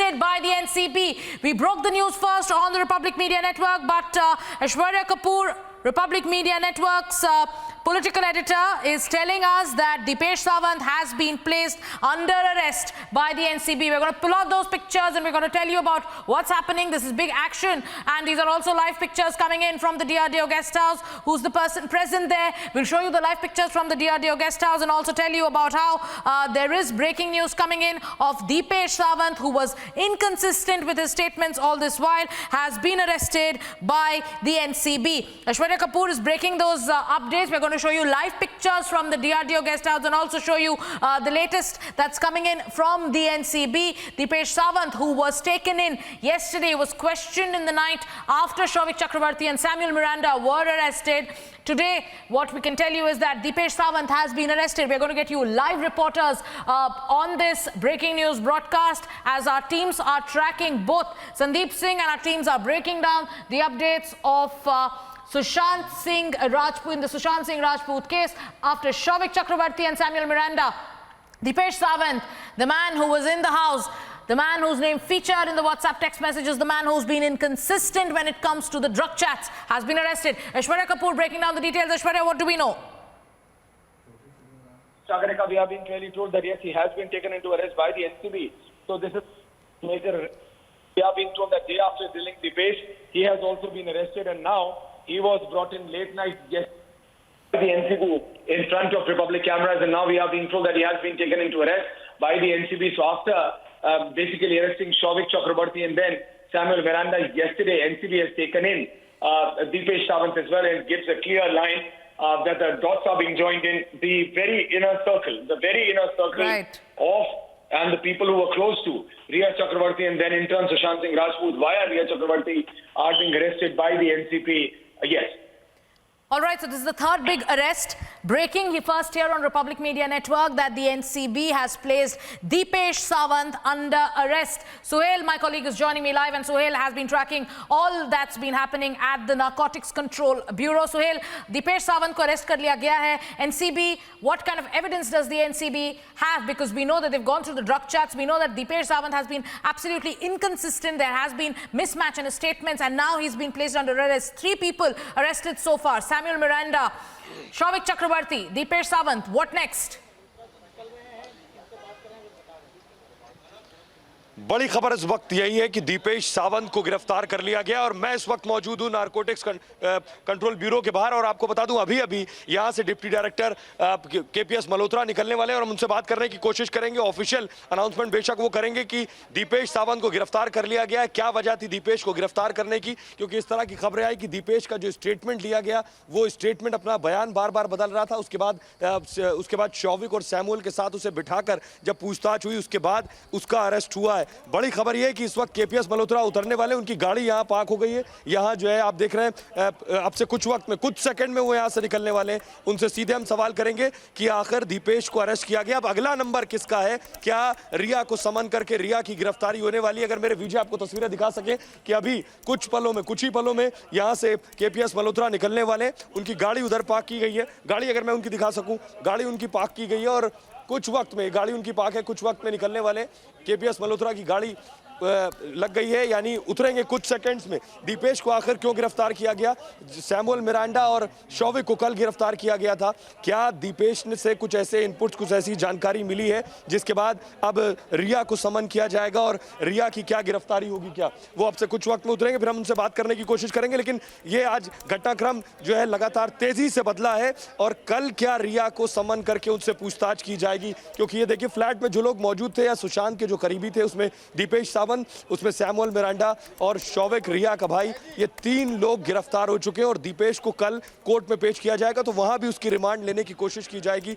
arrested by the NCB. We broke the news first on the Republic Media Network, but Aishwarya Kapoor, Republic Media Network's political editor, is telling us that Deepesh Sawant has been placed under arrest by the NCB. We're going to pull out those pictures and we're going to tell you about what's happening. This is big action, and these are also live pictures coming in from the DRDO guest house. Who's the person present there? We'll show you the live pictures from the DRDO guest house and also tell you about how there is breaking news coming in of Deepesh Sawant, who was inconsistent with his statements all this while, has been arrested by the NCB. Aishwarya Kapoor is breaking those updates. We're going to show you live pictures from the DRDO guest house and also show you the latest that's coming in from the NCB. Deepesh Sawant, who was taken in yesterday, was questioned in the night after Souvik Chakrabarti and Samuel Miranda were arrested. Today, what we can tell you is that Deepesh Sawant has been arrested. We're going to get you live reporters on this breaking news broadcast as our teams are tracking both Sandeep Singh and our teams are breaking down the updates of Sushant Singh Rajput in the Sushant Singh Rajput case after Souvik Chakrabarti and Samuel Miranda. Deepesh Sawant, the man who was in the house, the man whose name featured in the WhatsApp text messages, the man who's been inconsistent when it comes to the drug chats, has been arrested. Aishwarya Kapoor breaking down the details. Aishwarya, what do we know? Sagarika, we have been clearly told that yes, he has been taken into arrest by the NCB. So this is major. We have been told that day after drilling Deepesh, he has also been arrested, and now he was brought in late night yesterday by the NCB in front of Republic cameras, and now we have been told that he has been taken into arrest by the NCB. So after basically arresting Souvik Chakrabarti and then Samuel Miranda yesterday, NCB has taken in Deepesh Sawant as well, and gives a clear line that the dots are being joined in the very inner circle, Right. of and the people who were close to Riya Chakrabarti and then in turn Sushant Singh Rajput via Riya Chakrabarti are being arrested by the NCB. Yes. All right, so this is the third big arrest. Breaking first here on Republic Media Network that the NCB has placed Deepesh Sawant under arrest. Suhail, my colleague, is joining me live, and Suhail has been tracking all that's been happening at the Narcotics Control Bureau. Suhail, Deepesh Sawant ko arrest kar liya gaya hai. NCB, what kind of evidence does the NCB have? Because we know that they've gone through the drug chats. We know that Deepesh Sawant has been absolutely inconsistent. There has been mismatch in his statements, and now he's been placed under arrest. 3 people arrested so far. Samuel Miranda, Souvik Chakrabarti, Deepesh Sawant. What next? बड़ी खबर इस वक्त यही है कि दीपेश सावंत को गिरफ्तार कर लिया गया और मैं इस वक्त मौजूद हूं नारकोटिक्स कंट्रोल ब्यूरो के बाहर और आपको बता दूं अभी अभी यहां से डिप्टी डायरेक्टर केपीएस मल्होत्रा निकलने वाले हैं और हम उनसे बात करने की कोशिश करेंगे। ऑफिशियल अनाउंसमेंट बेशक वो करेंगे कि दीपेश सावंत को गिरफ्तार कर लिया गया है। क्या वजह थी दीपेश को गिरफ्तार करने की, क्योंकि इस तरह की खबरें आई कि दीपेश का जो स्टेटमेंट लिया गया वो स्टेटमेंट अपना बयान बार बार बदल रहा था। उसके बाद शौविक और सैमुअल के साथ उसे बिठाकर जब पूछताछ हुई उसके बाद उसका अरेस्ट हुआ है। बड़ी खबर यह है कि इस वक्त केपीएस मल्होत्रा उतरने वाले, उनकी गाड़ी यहां पार्क हो गई है। यहां जो है आप देख रहे हैं अब से कुछ वक्त में, कुछ सेकंड में वो यहां से निकलने वाले हैं। उनसे सीधे हम सवाल करेंगे कि आखिर दीपेश को अरेस्ट किया गया, अब अगला नंबर किसका है? क्या रिया को समन करके रिया की गिरफ्तारी होने वाली है? अगर मेरे विजय आपको तस्वीरें दिखा सके कि अभी कुछ ही पलों में यहां से केपीएस मल्होत्रा निकलने वाले, उनकी गाड़ी उधर पार्क की गई है। गाड़ी अगर मैं उनकी दिखा सकूं, गाड़ी उनकी पार्क की गई है और कुछ वक्त में गाड़ी उनकी पार्क है, कुछ वक्त में निकलने वाले केपीएस मल्होत्रा की गाड़ी लग गई है, यानी उतरेंगे कुछ सेकंड्स में। दीपेश को आखिर क्यों गिरफ्तार किया गया? सैमुअल मिरांडा और शौविक को कल गिरफ्तार किया गया था। क्या दीपेश ने से कुछ ऐसे इनपुट्स, कुछ ऐसी जानकारी मिली है जिसके बाद अब रिया को समन किया जाएगा और रिया की क्या गिरफ्तारी होगी? क्या वो अब से कुछ वक्त में उतरेंगे, फिर हम उनसे बात करने की कोशिश करेंगे। लेकिन ये आज घटनाक्रम जो है लगातार तेजी से बदला है और कल क्या रिया को समन करके उनसे पूछताछ की जाएगी? क्योंकि ये देखिए फ्लैट में जो लोग मौजूद थे या सुशांत के जो करीबी थे, उसमें दीपेश सावंत, उसमें सैमुअल मिरांडा और शौविक, रिया का भाई, ये 3 लोग गिरफ्तार हो चुके हैं और दीपेश को कल कोर्ट में पेश किया जाएगा तो वहां भी उसकी रिमांड लेने की कोशिश की जाएगी।